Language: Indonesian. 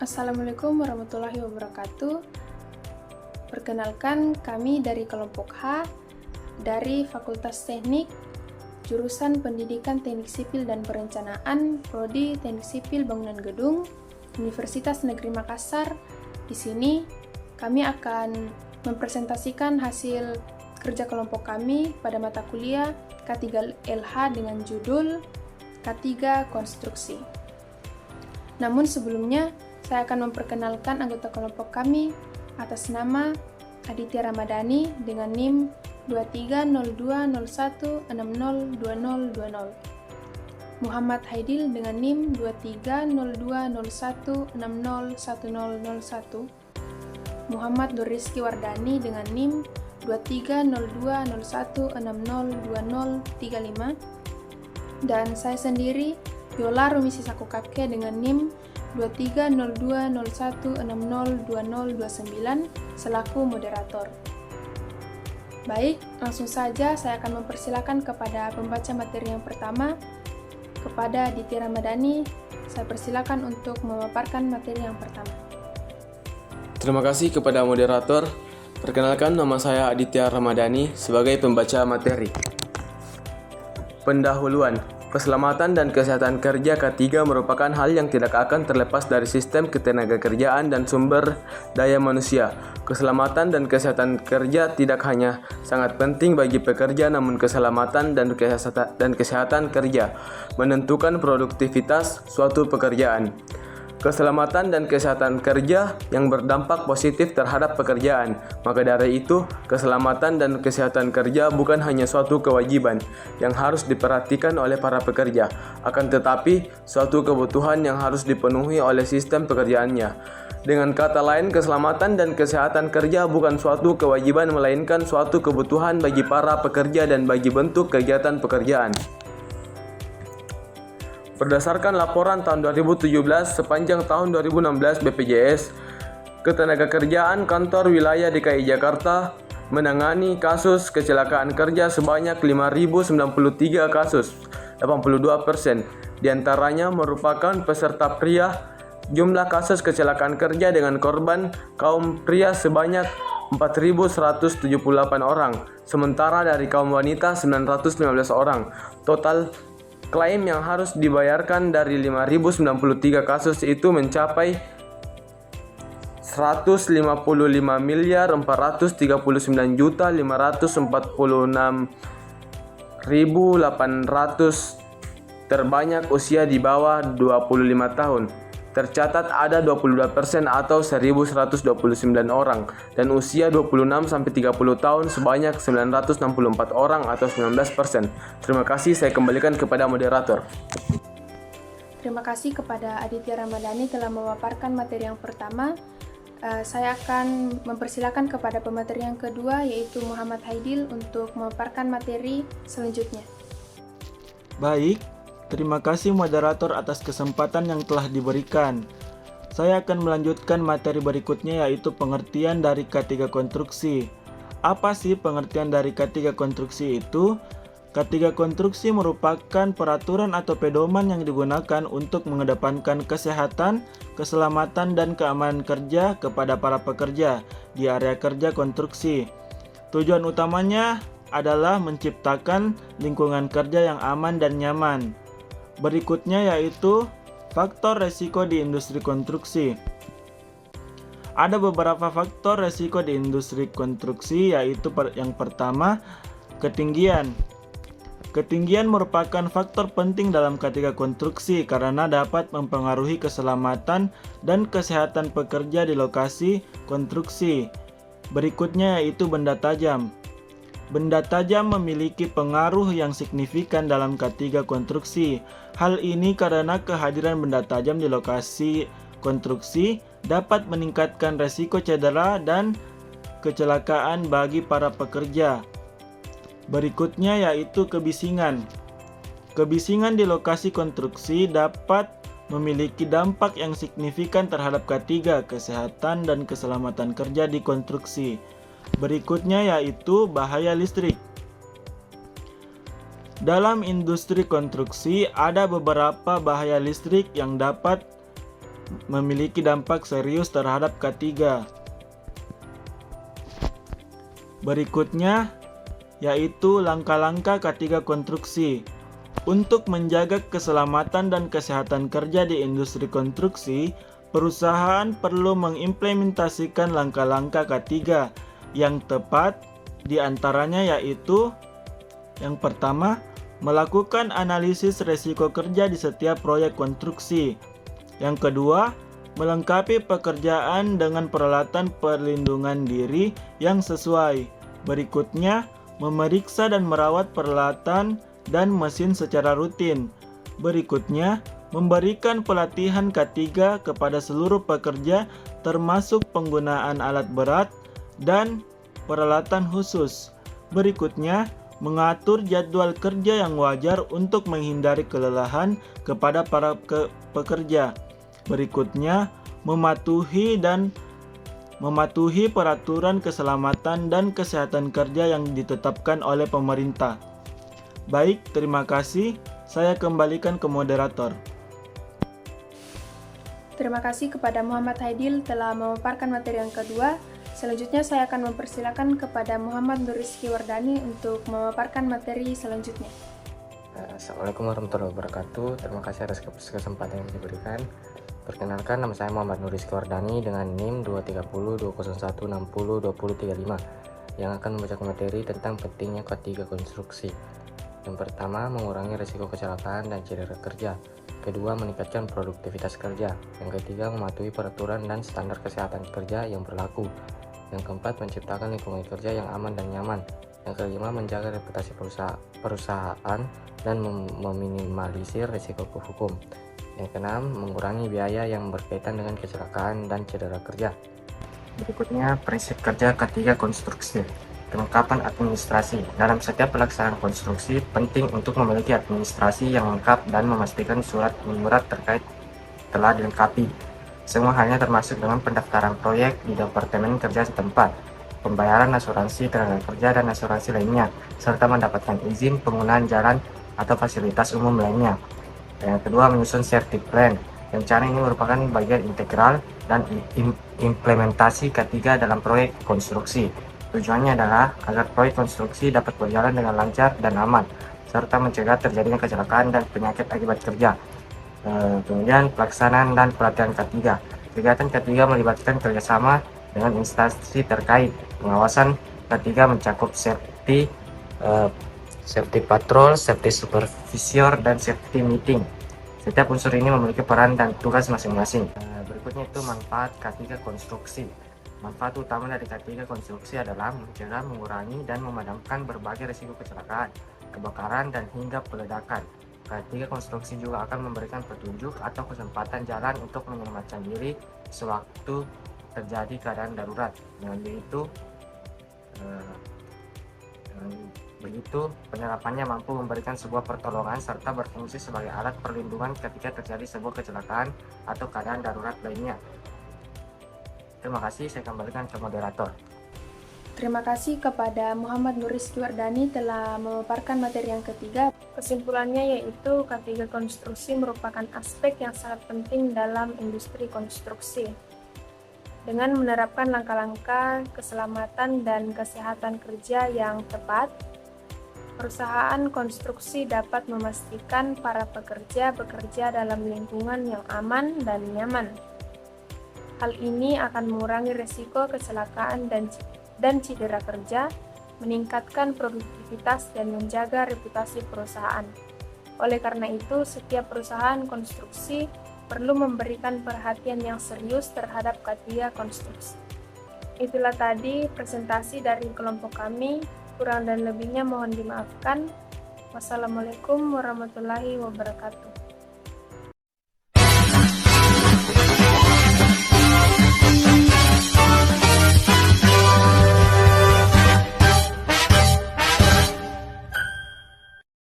Assalamualaikum warahmatullahi wabarakatuh. Perkenalkan, kami dari kelompok H dari Fakultas Teknik, jurusan Pendidikan Teknik Sipil dan Perencanaan, Prodi Teknik Sipil Bangunan Gedung, Universitas Negeri Makassar. Di sini kami akan mempresentasikan hasil kerja kelompok kami pada mata kuliah K3LH dengan judul K3 Konstruksi. Namun sebelumnya, saya akan memperkenalkan anggota kelompok kami atas nama Aditya Ramadhani dengan NIM 230201602020. Muhammad Haidil dengan NIM 230201601001. Muhammad Nur Rizky Wardani dengan NIM 230201602035. Dan saya sendiri, Yola Rumisi Sakukake dengan NIM 230201602029 selaku moderator. Baik, langsung saja saya akan mempersilakan kepada pembaca materi yang pertama, kepada Aditya Ramadhani. Saya persilakan untuk memaparkan materi yang pertama. Terima kasih kepada moderator. Perkenalkan, nama saya Aditya Ramadhani sebagai pembaca materi. Pendahuluan. Keselamatan dan kesehatan kerja K3 merupakan hal yang tidak akan terlepas dari sistem ketenagakerjaan dan sumber daya manusia. Keselamatan dan kesehatan kerja tidak hanya sangat penting bagi pekerja, namun keselamatan dan kesehatan kerja menentukan produktivitas suatu pekerjaan. Keselamatan dan kesehatan kerja yang berdampak positif terhadap pekerjaan. Maka dari itu, keselamatan dan kesehatan kerja bukan hanya suatu kewajiban yang harus diperhatikan oleh para pekerja, akan tetapi suatu kebutuhan yang harus dipenuhi oleh sistem pekerjaannya. Dengan kata lain, keselamatan dan kesehatan kerja bukan suatu kewajiban melainkan suatu kebutuhan bagi para pekerja dan bagi bentuk kegiatan pekerjaan. Berdasarkan laporan tahun 2017 sepanjang tahun 2016 BPJS, Ketenagakerjaan Kantor Wilayah DKI Jakarta menangani kasus kecelakaan kerja sebanyak 5.093 kasus, 82%. Di antaranya merupakan peserta pria. Jumlah kasus kecelakaan kerja dengan korban kaum pria sebanyak 4.178 orang, sementara dari kaum wanita 915 orang. Total klaim yang harus dibayarkan dari 5.093 kasus itu mencapai 155.549.546.800 terbanyak usia di bawah 25 tahun. Tercatat ada 22% atau 1.129 orang dan usia 26-30 tahun sebanyak 964 orang atau 19%. Terima kasih, saya kembalikan kepada moderator. Terima kasih kepada Aditya Ramadhani telah memaparkan materi yang pertama. Saya akan mempersilakan kepada pemateri yang kedua, yaitu Muhammad Haidil, untuk memaparkan materi selanjutnya. Baik, terima kasih moderator atas kesempatan yang telah diberikan. Saya akan melanjutkan materi berikutnya, yaitu pengertian dari K3 konstruksi. Apa sih pengertian dari K3 konstruksi itu? K3 konstruksi merupakan peraturan atau pedoman yang digunakan untuk mengedepankan kesehatan, keselamatan, dan keamanan kerja kepada para pekerja di area kerja konstruksi. Tujuan utamanya adalah menciptakan lingkungan kerja yang aman dan nyaman. Berikutnya yaitu faktor resiko di industri konstruksi. Ada beberapa faktor resiko di industri konstruksi, yaitu yang pertama, ketinggian. Ketinggian merupakan faktor penting dalam K3 konstruksi karena dapat mempengaruhi keselamatan dan kesehatan pekerja di lokasi konstruksi. Berikutnya yaitu benda tajam. Benda tajam memiliki pengaruh yang signifikan dalam K3 konstruksi. Hal ini karena kehadiran benda tajam di lokasi konstruksi dapat meningkatkan resiko cedera dan kecelakaan bagi para pekerja. Berikutnya yaitu kebisingan. Kebisingan di lokasi konstruksi dapat memiliki dampak yang signifikan terhadap K3, kesehatan dan keselamatan kerja di konstruksi. Berikutnya yaitu bahaya listrik. Dalam industri konstruksi ada beberapa bahaya listrik yang dapat memiliki dampak serius terhadap K3. Berikutnya yaitu langkah-langkah K3 konstruksi. Untuk menjaga keselamatan dan kesehatan kerja di industri konstruksi, perusahaan perlu mengimplementasikan langkah-langkah K3 yang tepat, di antaranya yaitu yang pertama, melakukan analisis resiko kerja di setiap proyek konstruksi. Yang kedua, melengkapi pekerjaan dengan peralatan perlindungan diri yang sesuai. Berikutnya, memeriksa dan merawat peralatan dan mesin secara rutin. Berikutnya, memberikan pelatihan K3 kepada seluruh pekerja termasuk penggunaan alat berat dan peralatan khusus. Berikutnya, mengatur jadwal kerja yang wajar untuk menghindari kelelahan kepada para pekerja. Berikutnya, mematuhi peraturan keselamatan dan kesehatan kerja yang ditetapkan oleh pemerintah. Baik, terima kasih. Saya kembalikan ke moderator. Terima kasih kepada Muhammad Haidil telah memaparkan materi yang kedua. Selanjutnya saya akan mempersilakan kepada Muhammad Nur Rizky Wardani untuk memaparkan materi selanjutnya. Assalamualaikum warahmatullahi wabarakatuh. Terima kasih atas kesempatan yang diberikan. Perkenalkan, nama saya Muhammad Nur Rizky Wardani dengan NIM 23020160235 yang akan membacakan materi tentang pentingnya K3 konstruksi. Yang pertama, mengurangi risiko kecelakaan dan cedera kerja. Kedua, meningkatkan produktivitas kerja. Yang ketiga, mematuhi peraturan dan standar kesehatan kerja yang berlaku. Yang keempat, menciptakan lingkungan kerja yang aman dan nyaman. Yang kelima, menjaga reputasi perusahaan dan meminimalisir risiko hukum. Yang keenam, mengurangi biaya yang berkaitan dengan kecelakaan dan cedera kerja. Berikutnya, prinsip kerja K3 konstruksi. Kelengkapan administrasi. Dalam setiap pelaksanaan konstruksi, penting untuk memiliki administrasi yang lengkap dan memastikan surat menyurat terkait telah dilengkapi. Semua halnya termasuk dengan pendaftaran proyek di Departemen Kerja setempat, pembayaran asuransi tenaga kerja dan asuransi lainnya, serta mendapatkan izin penggunaan jalan atau fasilitas umum lainnya. Yang kedua, menyusun safety plan. Rencana ini merupakan bagian integral dan implementasi K3 dalam proyek konstruksi. Tujuannya adalah agar proyek konstruksi dapat berjalan dengan lancar dan aman, serta mencegah terjadinya kecelakaan dan penyakit akibat kerja. Kemudian pelaksanaan dan pelatihan K3. Kegiatan K3 melibatkan kerjasama dengan instansi terkait. Pengawasan K3 mencakup safety patrol, safety supervisor, dan safety meeting. Setiap unsur ini memiliki peran dan tugas masing-masing. Berikutnya itu manfaat K3 konstruksi. Manfaat utama dari K3 konstruksi adalah mencegah, mengurangi, dan memadamkan berbagai risiko kecelakaan, kebakaran, dan hingga peledakan. K3 konstruksi juga akan memberikan petunjuk atau kesempatan jalan untuk menyelamatkan diri sewaktu terjadi keadaan darurat. Dengan begitu, penerapannya mampu memberikan sebuah pertolongan serta berfungsi sebagai alat perlindungan ketika terjadi sebuah kecelakaan atau keadaan darurat lainnya. Terima kasih, saya kembalikan ke moderator. Terima kasih kepada Muhammad Nur Rizky Wardani telah memaparkan materi yang ketiga. Kesimpulannya yaitu K3 konstruksi merupakan aspek yang sangat penting dalam industri konstruksi. Dengan menerapkan langkah-langkah keselamatan dan kesehatan kerja yang tepat, perusahaan konstruksi dapat memastikan para pekerja bekerja dalam lingkungan yang aman dan nyaman. Hal ini akan mengurangi risiko kecelakaan dan cedera kerja, meningkatkan produktivitas, dan menjaga reputasi perusahaan. Oleh karena itu, setiap perusahaan konstruksi perlu memberikan perhatian yang serius terhadap K3 konstruksi. Itulah tadi presentasi dari kelompok kami. Kurang dan lebihnya mohon dimaafkan. Wassalamualaikum warahmatullahi wabarakatuh.